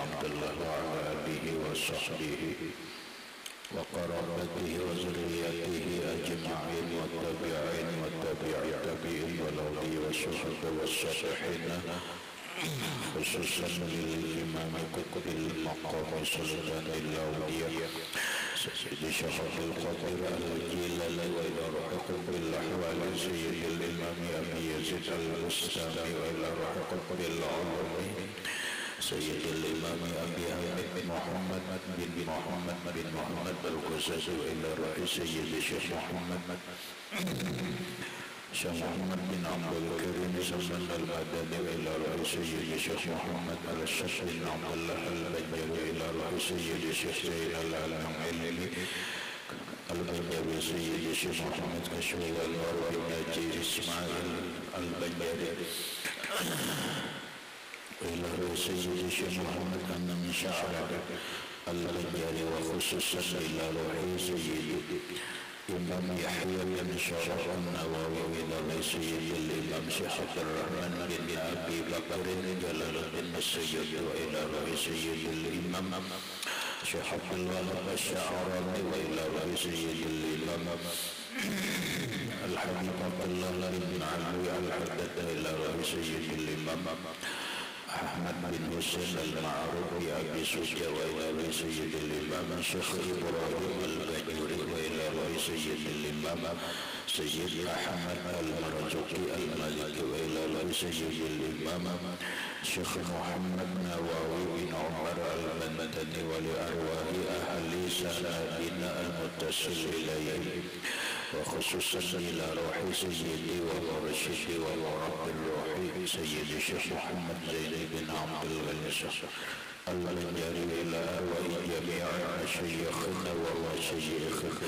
عبد الله وعلى آله وصحبه وقرابته وذريته أجمعين والتابعين والتابع التابعين والأولياء والشهداء والصالحين خصوصا للإمام قطب المقام سلطان الأولياء سيد شرف القدر الجلال وإلى روح قطب الأحوال سيد الإمام أبي يزيد البستامي وإلى روح قطب العلوم سيد الإمام أبي حامد محمد بن محمد القزاز وإلى روح سيد الشيخ محمد بن عبد الكريم سلمان المدني وإلى روح سيد الشيخ محمد الشيخ بن عبد الله البجري وإلى روح سيد الشيخ زين العلمي البجري سيد الشيخ محمد كشوي والنور بن إسماعيل البجري إلى سيد الشيخ محمد أن من شعر البجري وخصوصا إلى روح سيد إمام يحيى بن شرف النووي إلى سيد الإمام شيخ عبد الرحمن بن أبي بكر جلال الدين السيد وإلى روح سيد الإمام شيخ عبد الوهاب الشعراني وإلى روح سيد الإمام الحبيب عبد الله بن علوي الحدث إلى روح سيد الإمام أحمد بن حسين المعروف بأبي سجى وإلى روح سيد الإمام شيخ إبراهيم البجوري وإلى روح سيد الإمام سيد أحمد المرزوقي المالكي وإلى روح سيد الإمام شيخ محمد نواوي بن عمر المدني ولأرواح أهل سنادنا المتصل إليه وخصوصا إلى روح سيدي ومرشدي ومرب الروح سيد الشيخ محمد زين بن عبد الغني البجري إلى أرواح جميع مشايخنا ومشايخنا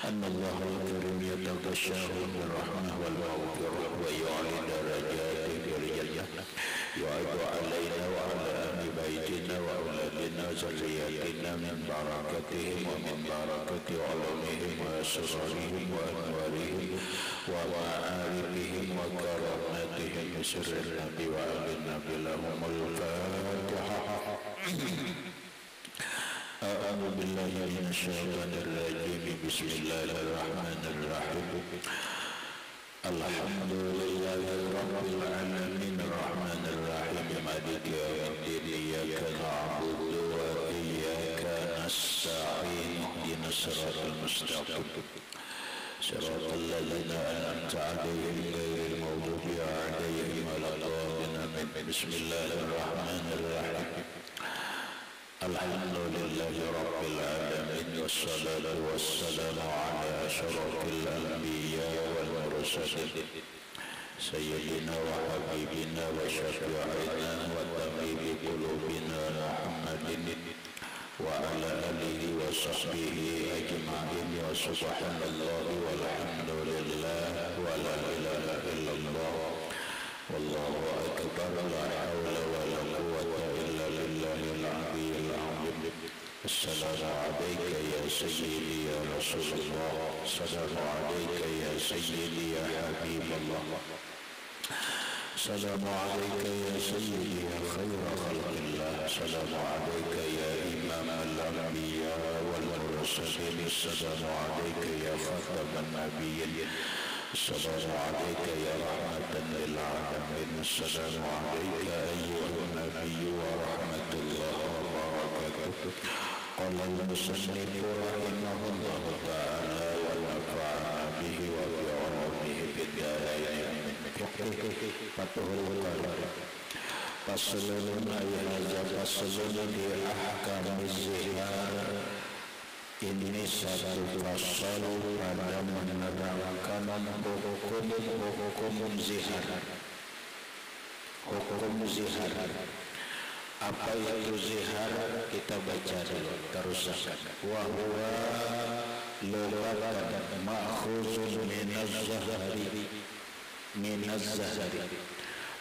أن الله الكريم يتغشاهم بالرحمة والمغفرة ويعلي درجاتهم بالجنة يعد علينا وعلى أهل بيتنا وأولادنا وذرياتنا من بركتهم ومن بركة علومهم وأسرارهم وأنوارهم ومعارفهم وكراماتهم بسر النبي وآل النبي لهم الفاتحة. أعوذ بالله من الشيطان الرجيم بسم الله الرحمن الرحيم الحمد لله رب العالمين الرحمن الرحيم مالك يوم الدين إياك نعبد وإياك نستعين اهدنا الصراط المستقيم صراط الذين أنعمت عليهم غير المغضوب عليهم ولا الضالين بسم الله الرحمن الرحيم الحمد لله رب العالمين والصلاة والسلام على أشرف الأنبياء والمرسلين سيدنا وحبيبنا وشفيعنا وطبيب قلوبنا محمد وعلى آله وصحبه أجمعين وسبحان الله والحمد لله ولا إله إلا الله والله أكبر لا حول ولا قوة إلا بالله العلي العظيم. السلام عليك يا سيدي يا رسول الله السلام عليك يا سيدي يا حبيب الله السلام عليك يا سيدي يا خير خلق الله السلام عليك يا إمام الأنبياء والمرسلين السلام عليك يا خاتم النبيين السلام عليك يا رحمة للعالمين السلام عليك أيها النبي ورحمة الله وبركاته. قال المصنف رحمه الله تعالى ونفعنا به وبعلومه في الدارين فتح القرآن فصل هذا فصل في أحكام الزهار. Ini satu pasal pada menerangkan hukum zihar. Hukum zihar. Apa itu zihar? Kita baca dulu terus. Wa huwa lughatan ma'khuzun min az-zahri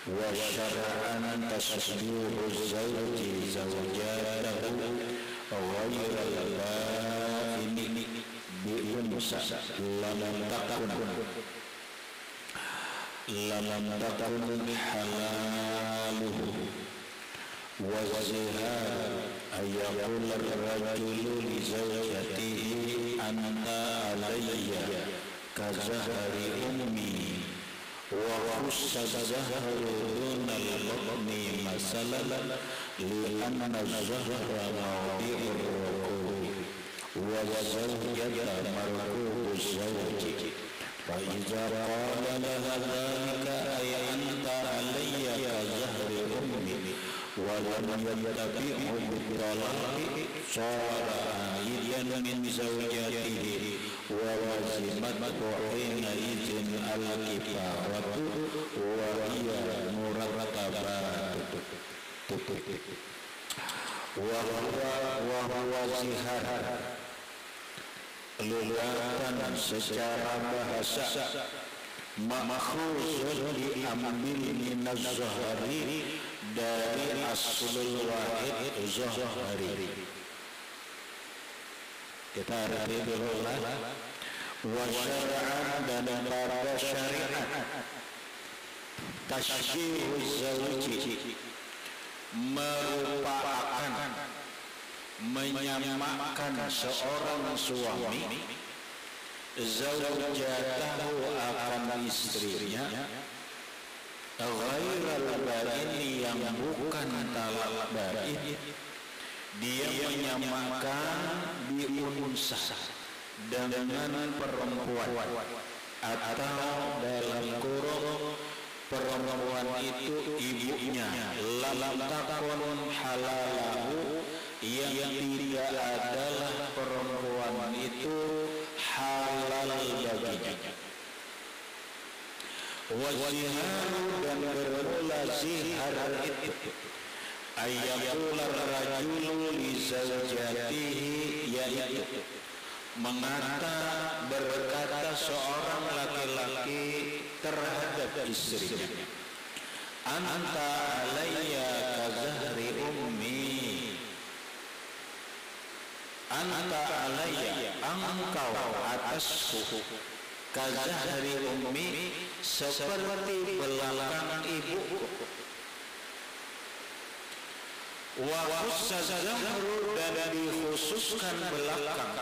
wa syar'an tasbihu zawji zawjatahu ghayra al-ba'ini bi'unsa lam takun halaluhu wa zihar yaqul ar-rajulu li zawjatihi anta alayya ka zahri ummi wa khussa zahru dunal batni masalan li anna zahra mawdi'ur rukubi wa zawjata markubu zawji fa idza qala laha dhalika ay anta alayya ka zahri ummi wa lam yattabi'hu bi-talaqi sara aidan min zawjatihi wa wazimatu hina izin al-kifaratu wa hiya muratabatu wa huwa zihar. Lugatan secara bahasa makhuzun diambil minaz zahari dari aslul wahid zahari. Kita arti dulu lah. Wa syar'an dan pada syariat tasybihu zawji merupakan menyamakan seorang suami zaujatahu akan istrinya ghairal ba'in yang bukan talak ba'in. Dia menyamakan biunsah dengan perempuan atau dalam kurung perempuan itu ibunya lam takun halalahu yang tidak adalah perempuan itu halal baginya. Waziharu dan bermula zihar itu ayatul rajulu li zawjatihi yaitu berkata seorang laki-laki terhadap istrinya anta alayya ka zahri ummi, anta alayya engkau atasku ka zahri ummi seperti belakang ibuku. Wa khussa zahru dan dikhususkan belakang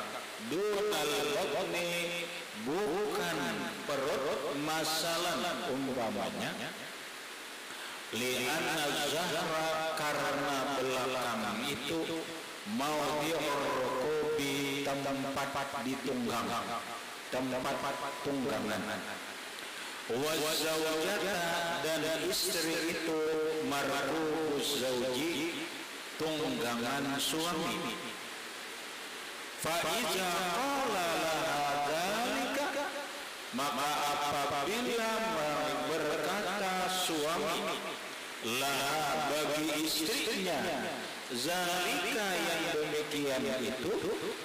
dunal batni bukan perut masalan umpamanya li'anna zahra karena belakang itu mawdi'ur rukubi tempat ditunggang, tempat tunggangan. Wa zawjata dan istri itu markubuz zawji tunggangan suami. Fa iza qala laha dzalika maka apabila berkata suami laha bagi istrinya zalika yang demikian itu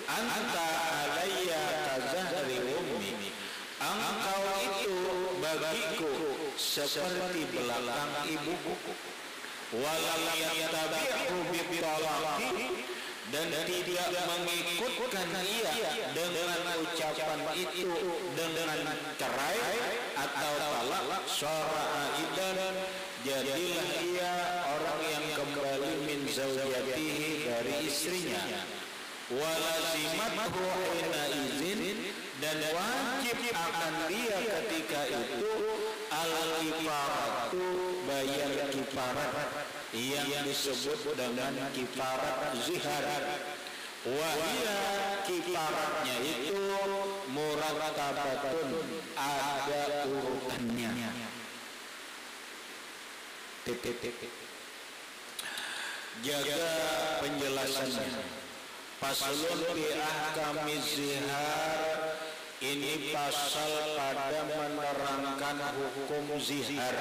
anta alayya ka zahri ummi, engkau itu bagiku seperti belakang ibuku. Walam yattabi'hu bi-talaqi dan tidak mengikutkan ia dengan ucapan itu dengan cerai atau talak syara'aidan jadilah ia orang yang kembali min zaujatihi dari istrinya. Walazimathu hina izin dan wajib akan dia ketika itu al-kifaratu bayar kifarat yang disebut dengan kifarat zihar. Wahia kifaratnya itu muratabatun ada urutannya. Jaga penjelasannya. Paslun fi ahkamiz zihar, ini pasal pada menerangkan hukum zihar.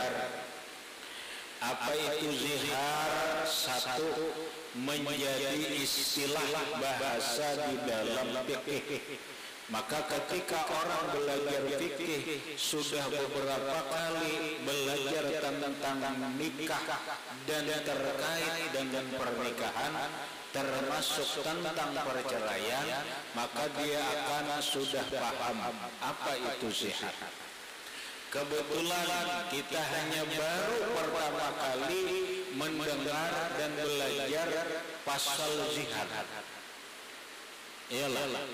Apa itu zihar? Satu, menjadi istilah bahasa di dalam fikih. Maka ketika orang belajar fikih sudah beberapa kali belajar tentang nikah dan terkait dengan pernikahan termasuk tentang perceraian, maka dia akan sudah paham apa itu zihar. Kebetulan kita hanya baru pertama kali mendengar dan belajar pasal zihar. Iyalah,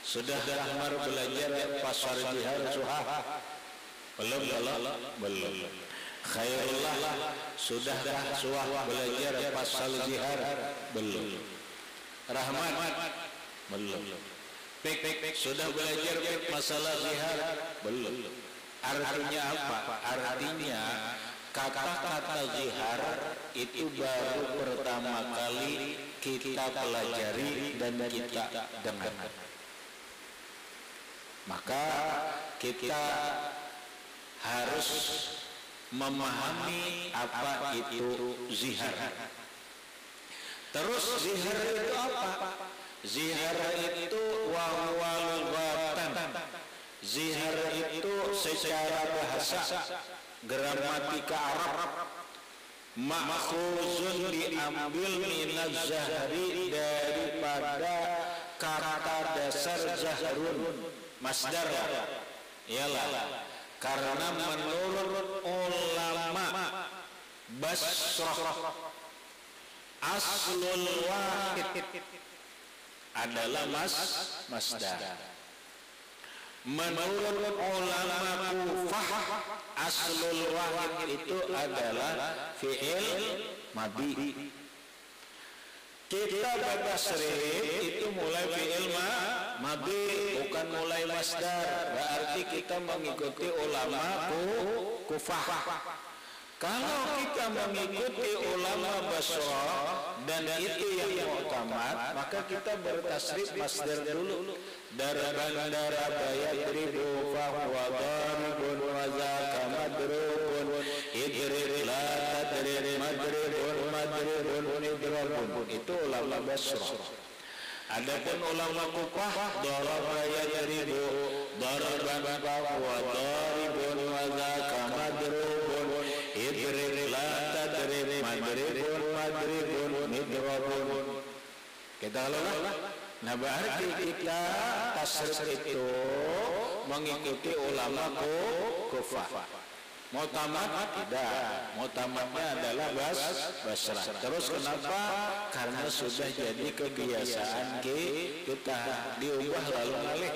sudah Rahmar belajar pasal zihar suhah? Belum. Khairullah, sudahkah suhah belajar pasal zihar? Belum. Rahmat, belum. Pek, sudah belajar masalah zihar? Belum. Artinya apa? Artinya kata-kata zihar itu baru pertama kali kita pelajari dan kita dengar. Maka kita harus memahami apa itu zihar. Terus zihar itu apa? Zihar itu wahwal batan. Zihar itu secara bahasa gramatika Arab makhuzun diambil minaz zahri daripada kata dasar zahrun masdar. Iyalah, karena menurut ulama Basrah aslul wahid adalah masdar. Menurut ulama Kufah aslul wahid itu adalah fi'il madhi. Kita baca tasrif itu mulai fi'il madhi, bukan mulai masdar. Berarti kita mengikuti ulama Kufah. Kalau kita mengikuti ulama Basrah dan itu yang mu'tamad, maka kita bertasrif masdar dulu. Darban yadribu fahuwa daribun wa zaka madrubun idrib la tadrib madribun idrabun. Itu ulama Basrah. Adapun ulama Kufah daraba yadribu darban fahuwa daribun wa zaka madrubun idrib la tadrib madribun idrabun. Kita lalu. Nah, berarti kita tasrif itu mengikuti ulama Kufah. Mu'tamad tidak. Mu'tamadnya adalah Basrah. Terus kenapa? Karena sudah jadi kebiasaan kita diubah lalu ngalih.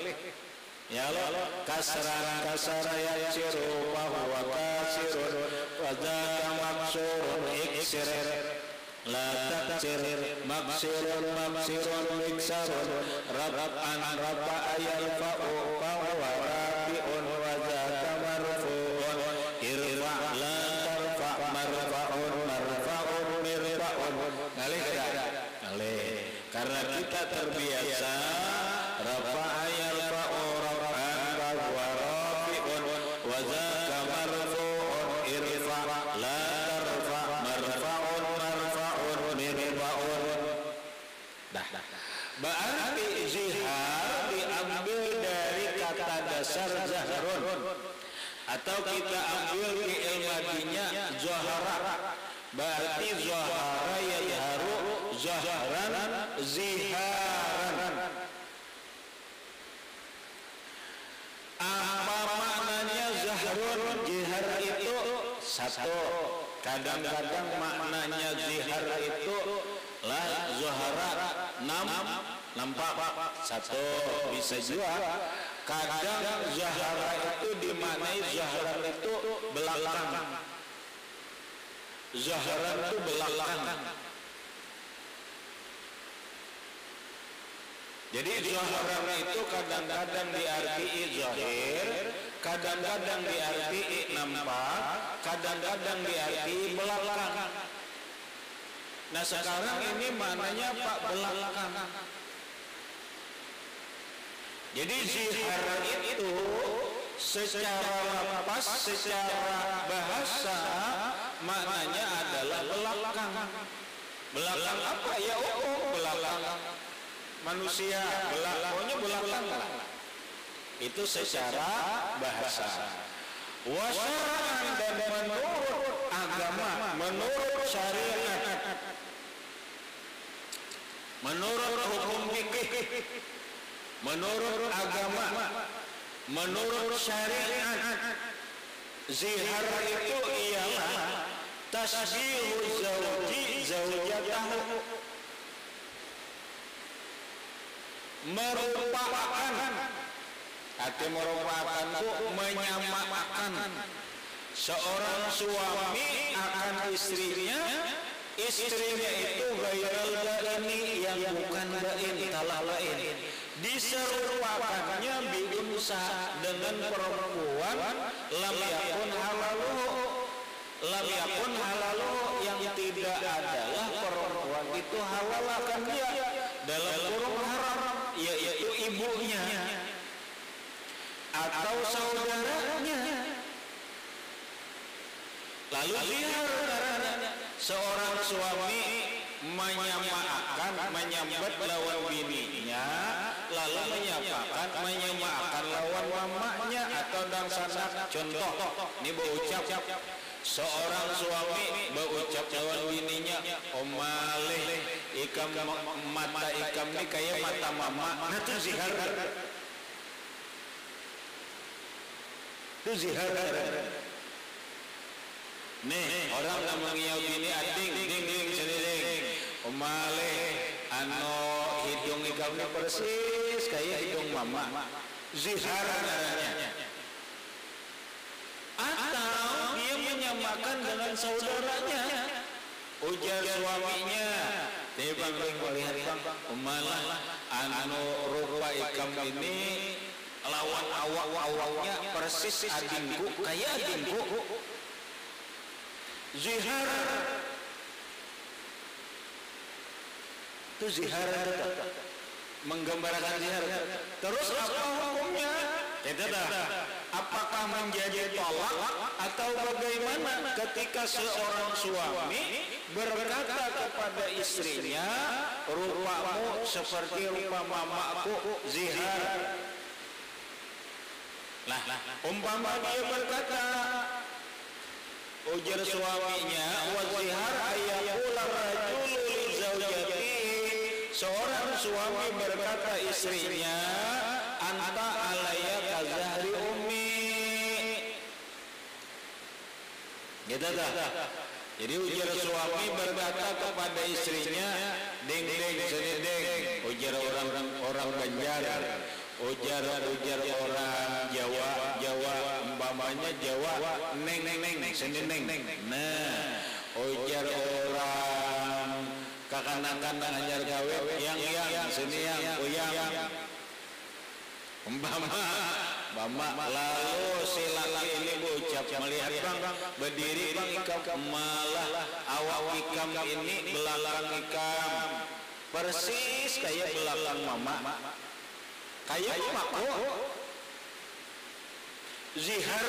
Ya Allah, kasara yaksiru fahuwa kasirun wa dzaka maksurun iksir la taksir maksirun miksarun rab'an rafa'a yarfa'u fahuwa rafi'un wa dzaka marfu'un irfa' la tarfa' marfa'un mirfa'un. Ngalih tidak? Ngalih. Karena kita terbiasa rafa'a yarfa'u raf'an fahuwa rafi'un wa dzaka marfu'un irfa' la tarfa' marfa'un mirfa'un. Berarti zihar diambil dari kata dasar zahrun, atau kita ambil fi'il madinya zahara. Berarti zahara yazharu zahran ziharan. Apa maknanya zahrun? Zihar itu satu. Kadang-kadang maknanya zihar itu lah zahara nampak satu, bisa juga kadang zahara itu dimaknai zahara itu belakang. Zahara itu belakang. Jadi zahara itu kadang-kadang diartii zahir, kadang-kadang diartii nampak, kadang-kadang diartii belakang. Nah, sekarang ini maknanya Pak belakang. Jadi zihar itu secara lapas, secara bahasa maknanya adalah belakang. Belakang apa ya? Belakang manusia, pokoknya belakang lah. Itu secara bahasa. Wasyara'an, dan menurut agama, menurut syariat, menurut hukum fikih, menurut agama, menurut syariat, Zihar itu ialah tasbihu zawji zaujatahu, merupakan arti merupakan menyamakan seorang suami akan istrinya, istrinya itu ghairul baini yang bukan bain, talah bain, diserupakannya biunsa dengan perempuan lam yakun halaluhu yang tidak adalah perempuan itu halal akan dia dalam kurung haram, yaitu ibunya atau saudaranya. Lalu zihar karena seorang suami menyambat lawan bininya, lalu menyamakan lawan mamanya atau dangsana. Contoh, ini berucap seorang suami berucap lawan bininya, omalih ikam mata ikam ni kayak mata mama. Nah itu zihar. Itu zihar. Nih orang yang mengiyau bini ading ding sendiri, omalih ano hidung ikam ni persis kayak hidung mama. Zihar namanya. Atau dia menyamakan dengan saudaranya, ujar suaminya, bang melihat bang, malah anu rupa ikam ini lawan awak-awaknya persis adingku, kayak adingku. Zihar itu zihar menggambarkan zihar. Terus apa hukumnya? Apakah menjadi tolak atau bagaimana ketika seorang suami berkata kepada istrinya, rupamu seperti rupa mamaku, zihar. Lah, umpama dia berkata, ujar suaminya, wa zihar ayyaqula rajulu li zaujatihi, seorang suami berkata istrinya, anta alayya kazahri ummi. Gitu dah. Jadi ujar suami berkata kepada istrinya, ding sedeng, ujar orang Banjar, ujar orang Jawa umpamanya Jawa neng seneng. Nah, ujar orang kakanakan anyar gawe yang sini yang uyang umpama lalu si laki ini berucap melihat bang berdiri bang ikam, malah awak ikam ini belakang ikam persis kayak belakang mama, kayak mamaku. Zihar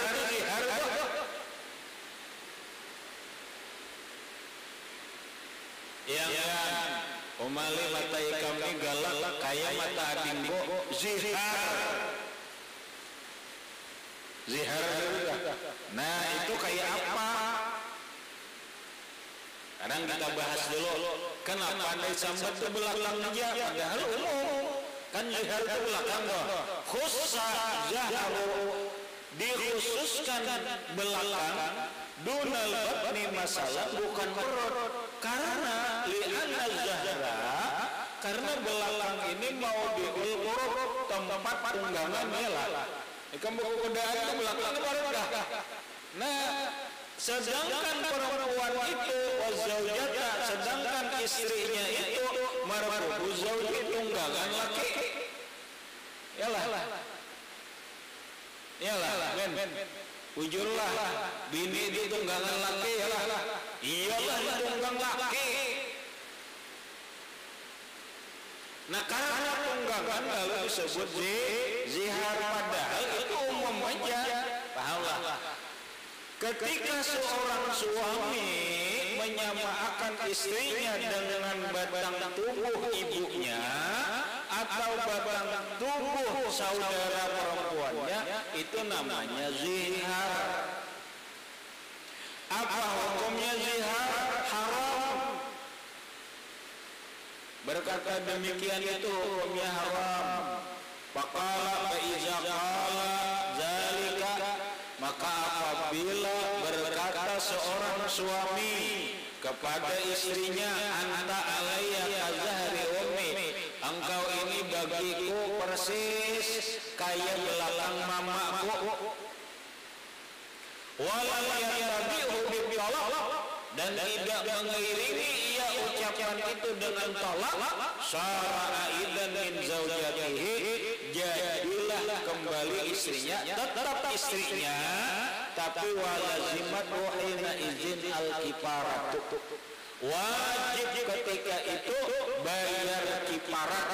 yang umali mata ikam ini galak kayak mata adingku, zihar juga. Nah itu kayak apa? Kadang kita bahas dulu, kenapa anda sambat ke belakang aja, padahal umum kan zihar ke belakang kok. Khusa zaharu, dikhususkan belakang, dunal batni masalah bukan perut. Karena li'anna zahra, karena belakang ini mau diulur tempat tunggangannya lah. Ikan buku kudaan itu belakang baru dah. Nah, sedangkan perempuan itu wazaujata, sedangkan istrinya itu marfu'u zauji tunggangan laki. Yalah, men. Ujurlah bini itu tunggangan laki, yalah. Iyalah tunggang laki. Nah karena tunggangan lalu disebut zihar, padahal itu umum aja. Pahamlah. Ketika seorang suami menyamakan istrinya dengan batang tubuh ibunya atau batang tubuh saudara perempuannya, itu namanya zihar. Apa hukumnya zihar? Haram. Berkata demikian itu hukumnya haram. Faqala fa iza qala zalika, maka apabila suami kepada istrinya, anta alayya kazahri ummi, engkau ini bagiku persis kayak belakang mamaku. Wala yatabi'u bitalaq, dan tidak mengiringi ia ucapan itu dengan talak. Syara aidan min zaujatihi, jadilah kembali istrinya, tetap istrinya, tapi walazimat wahina izin al-kifarat, wajib ketika itu bayar kifarat,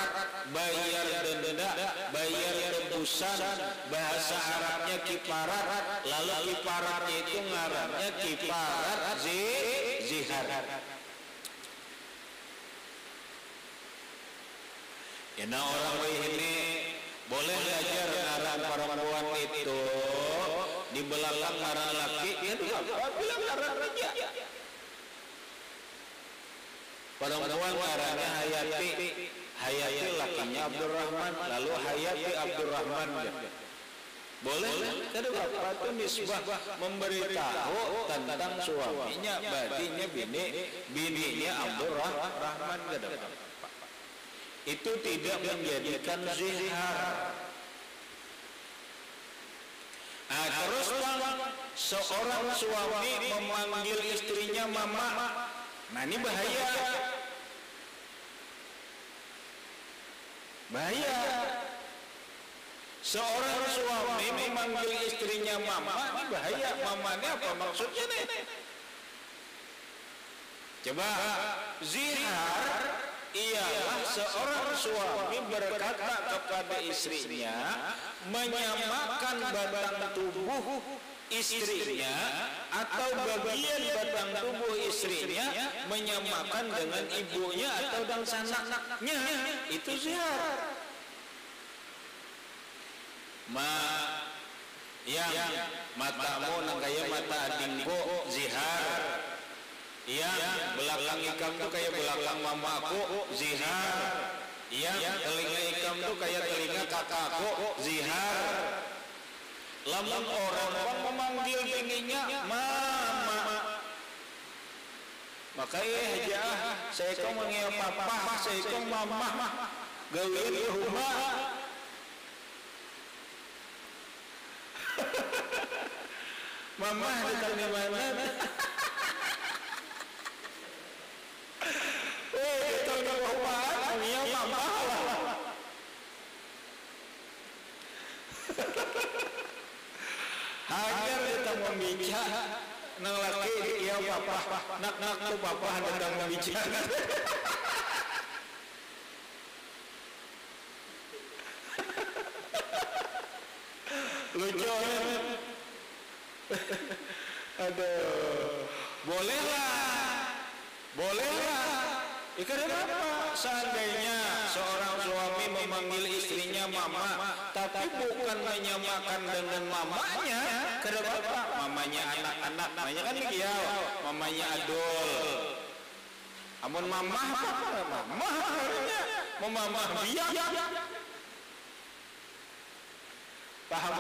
bayar denda, bayar tebusan. Bahasa Arabnya kifarat, lalu kifaratnya itu ngarannya kifarat zihar. Ini orang ini boleh belajar ngaran perempuan itu di belakang ngaran laki, itu bilang ngaran raja. Perempuan ngarannya Hayati, Hayati lakinya Abdurrahman, lalu Hayati Abdurrahman. Boleh, kada apa itu nisbah memberitahu tentang suaminya, badinya bininya Abdurrahman kada apa. Itu tidak menjadikan zihar. Terus seorang suami memanggil istrinya mama, nah ini bahaya. Bahaya. Seorang suami memanggil istrinya mama, ini bahaya. Mamanya apa maksudnya nih? Coba, zihar ialah seorang suami berkata kepada istrinya, menyamakan batang tubuh istrinya atau bagian batang tubuh istrinya menyamakan dengan ibunya atau dengan anaknya, itu zihar. Yang matamu nang kaya mata adingku zihar, yang belakang ikam tu kayak belakang mamaku zihar, yang telinga ikam tu kayak telinga kakakku zihar. Lamun orang memanggil bininya mama, makanya aja saya kau mengiau papa, saya kau mama, gawin di rumah. Mama datang di mana? Datang ke rumah, mengiau mama lah. Hajar datang membicara, nang laki dia papa, nak tu papa datang membicara. Lucu. Aduh, bolehlah. Ikan apa? Seandainya seorang suami memanggil istrinya mama, tapi bukan menyamakan dengan mamanya, kenapa? Mamanya anak-anak, mamanya kan dia, mamanya adul. Amun mama apa? Mama biak. Paham?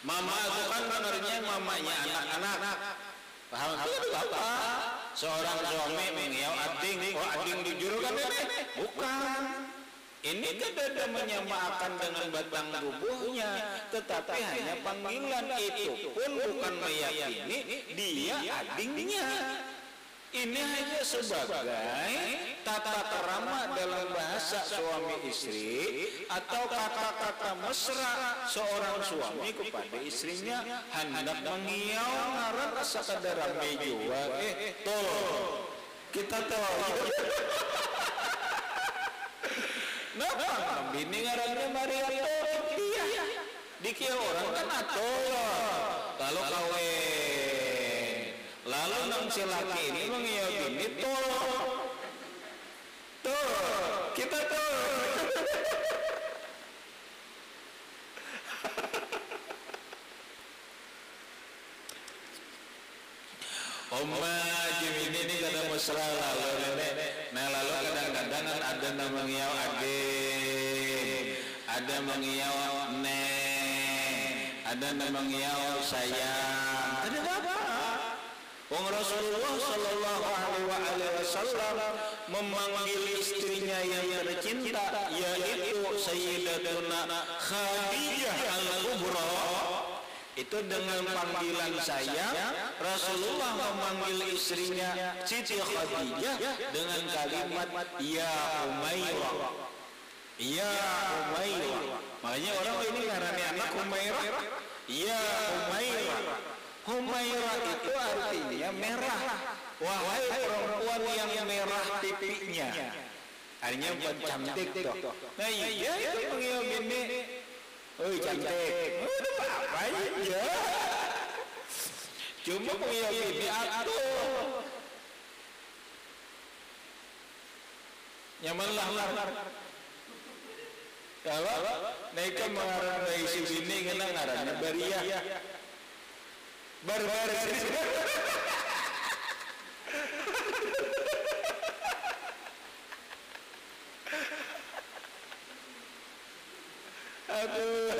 Mama itu kan benernya mamanya anak-anak. Paham itu apa? Seorang suami mengiau ading, ading dijuru kan ini? Bukan. Ini tidak menyamakan dengan batang tubuhnya, tetapi hanya panggilan itu pun bukan meyakini dia adingnya. Ini hanya sebagai tata kerama dalam bahasa suami istri atau kata-kata mesra seorang suami kepada istrinya, hendak mengiau ngaran sakadar jua tol kita tol. Napa bini ngarannya Mariato dia dikieu orang kan atol lalu kawin, lalu nang si laki ini mengiau bini tol kita tol. Ini kada mesra lalu nenek. Nah lalu kadang-kadang ada mengiau adik, ada mengiau nek, ada mengiau sayang. Ada apa? Wong Rasulullah sallallahu alaihi wasallam memanggil istrinya yang tercinta yaitu Sayyidatuna Khadijah al-Kubra itu dengan panggilan sayang. Rasulullah memanggil istrinya Siti Khadijah dengan kalimat ya Umairah, ya Umairah. Makanya orang ini ngarani anak Umairah, ya Umairah. Humairah itu artinya merah. Wahai perempuan yang merah pipinya. Artinya bukan cantik toh. Nah iya itu panggil bini. Oh cantik. Udah apa aja. Cuma panggil bini atuh. Nyaman lah. Kalau mereka mengarang isi bini kena ngarannya Bariah. Barbar. Aduh.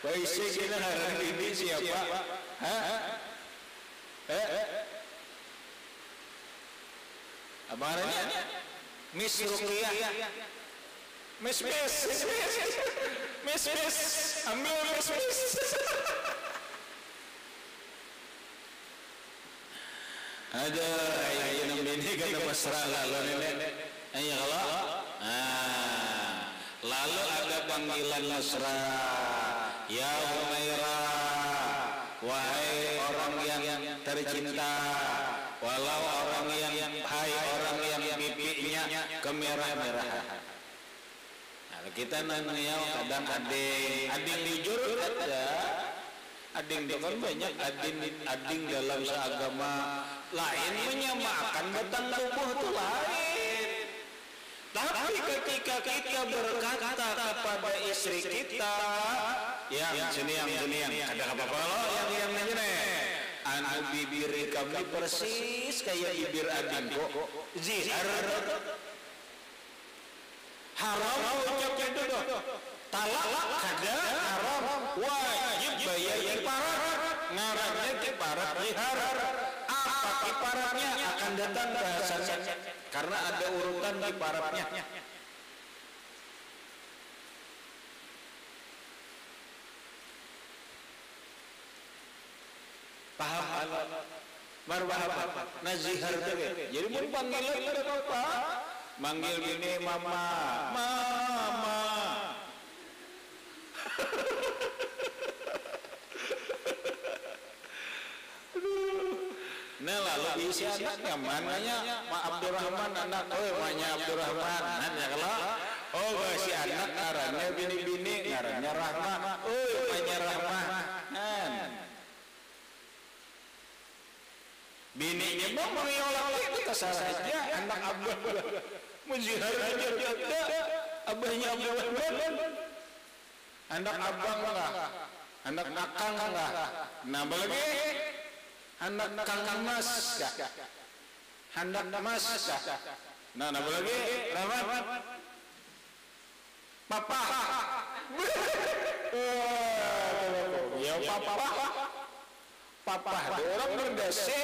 Baisnya kita harap ini siapa? Apa namanya? Miss Ruqyah. Miss, ambil Miss. Ada yang ini kata mesra lalu nenek. Ayo kalau, lalu ada panggilan mesra, ya Umairah, wahai orang yang tercinta, walau orang yang pipinya kemerah-merahan. Kita nanya kadang ading jujur ada, ading itu kan banyak ading dalam seagama lain menyamakan batang tubuh itu lain. Tapi ketika kita berkata kepada istri kita, yang ada apa-apa loh yang ini, anu bibir kami persis kayak bibir adingku, zihar. Haram ucapkan itu talak kada haram wajib bayar kiparat ngarannya kiparat zihar. Apa kiparatnya akan datang bahasanya karena ada urutan kiparatnya. Paham? Marwah nazihar teh. Jadi mun panggilan ada apa? Manggil gini mama. Nah lalu isi anak nyamannya Pak Abdurrahman anak, namanya Abdurrahman. Nanya kalau, si anak ngarannya bini ngarannya Rahman. Namanya Rahman. Bininya mau mengiolak itu kasar saja anak abah muzihar aja ada abahnya Abdurrahman, anak abang lah, anak akang lah, nambah lagi anak kang mas, anak mas, nah nambah lagi Rahman, papa, ya papa, orang berdasi.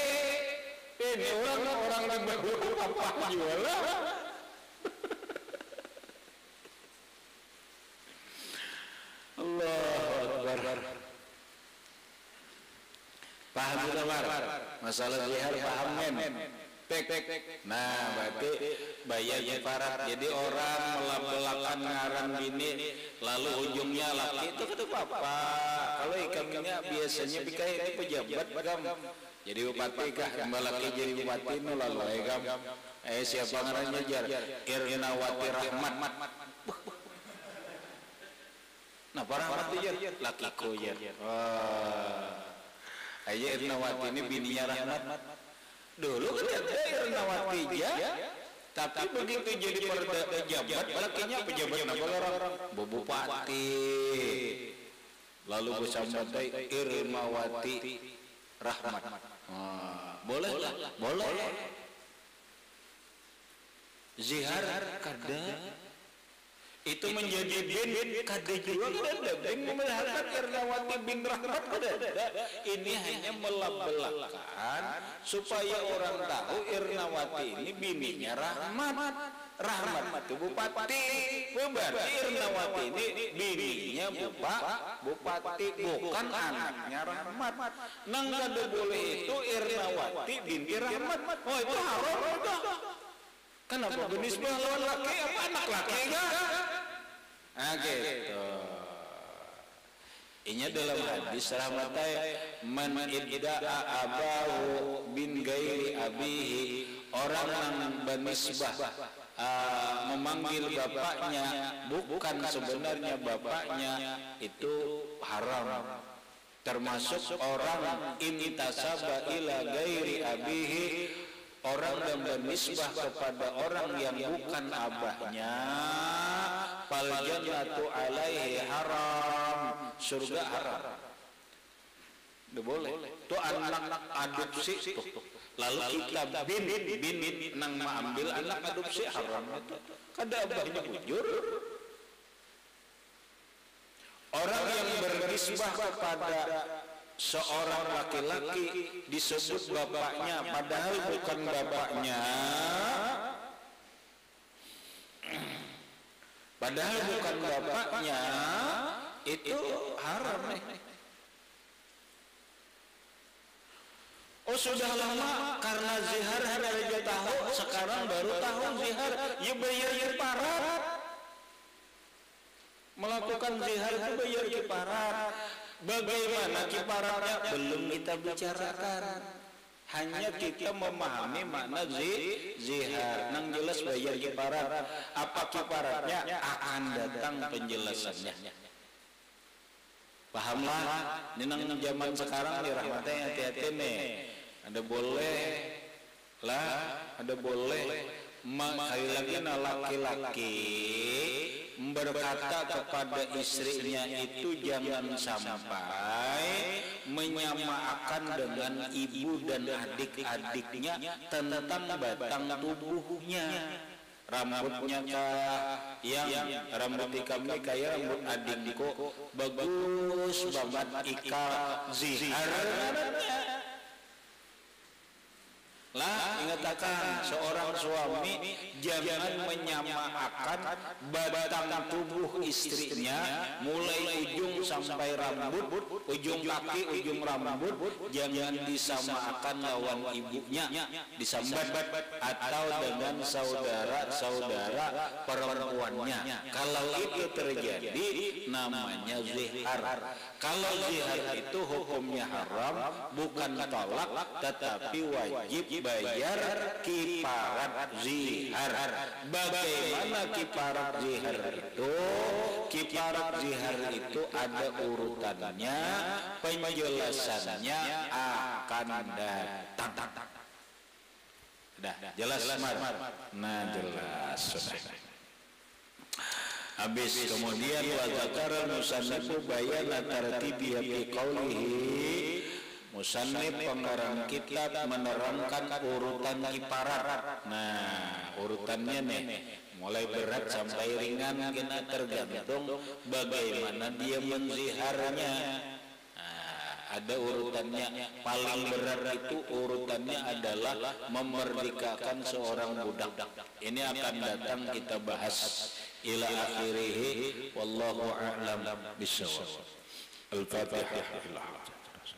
Ini orang yang berdua apa jualan? Allahu Akbar. Paham kita masalah zihar paham men. Nah berarti bayar kiparat. Jadi orang melak-belakan ngaran bini lalu ujungnya laki itu kata papa. Kalau ikamnya biasanya bikai itu pejabat jadi bupati kah malaki jadi bupati nu lalu egam siapa ngarannya jar Irnawati Rahmat. Nah para Rahmat jar lakiku jar. Aja Irnawati ini bininya Rahmat. Dulu kan ada Irnawati ya. Tapi begitu jadi pejabat lakinya pejabat apa orang bupati. Lalu bersama Irnawati Rahmat. Boleh lah, boleh. Zihar kada itu menjadi bin kada juga kada bin memelihara Irnawati bin Rahmat kada. Ini hanya melabelkan supaya orang tahu Irnawati ini bininya Rahmat. Rahmat itu bupati. Berarti Irnawati ini bininya bupati, bukan anaknya Rahmat. Nang kada boleh itu Irnawati binti Rahmat. Oh itu haram itu. Kenapa benisbah lawan laki apa anak laki enggak? Nah gitu. Ini dalam hadis rahmatai man idda'a abahu bin gairi abihi, orang yang benisbah memanggil bapaknya bukan sebenarnya bapaknya itu haram. Termasuk orang intasaba ila gairi abihi, orang yang bernisbah kepada orang yang bukan abahnya, fal jannatu alaihi haram, surga haram. Tidak boleh. Itu anak adopsi tuh. Lalu kita bin nang mengambil anak adopsi haram itu. Kada abahnya bujur. Orang yang bernisbah kepada seorang laki-laki disebut bapaknya padahal bukan bapaknya, itu haram nih. Oh sudah lama karena zihar aja tahu, sekarang baru tahu zihar, ya bayar kiparat. Melakukan zihar itu bayar kiparat. Bagaimana kiparatnya belum kita bicarakan. Hanya kita memahami makna zihar. Nang jelas bayar kiparat. Apa kiparatnya akan datang penjelasannya. Pahamlah. Ini nang zaman sekarang dirahmatnya hati-hati nih. Ada boleh sekali lagi laki-laki berkata kepada istrinya itu jangan sampai menyamakan dengan ibu dan adik-adiknya tentang batang tubuhnya. Rambutnya yang rambut kami kayak rambut adikku bagus banget ikal zihar. Lah ingatakan seorang suami jangan menyamakan batang tubuh istrinya mulai ujung sampai rambut, ujung kaki, ujung rambut, jangan disamakan lawan ibunya, disambat atau dengan saudara-saudara perempuannya. Kalau itu terjadi namanya zihar. Kalau zihar itu hukumnya haram, bukan tolak tetapi wajib bayar kiparat zihar. Bagaimana kiparat zihar itu? Kiparat zihar itu ada urutannya, penjelasannya akan datang. Dah, jelas Mar? Nah, jelas sudah. Habis kemudian wa zakara musannifu bayana tartibi fi qaulihi, musannif pengarang kitab menerangkan urutan kiparat. Nah, urutannya nih mulai berat sampai ringan kena tergantung bagaimana dia menziharnya. Ada urutannya. Paling berat itu urutannya adalah memerdekakan seorang budak. Ini akan datang kita bahas ila akhirih wallahu a'lam bishawab. Al-Fatihah.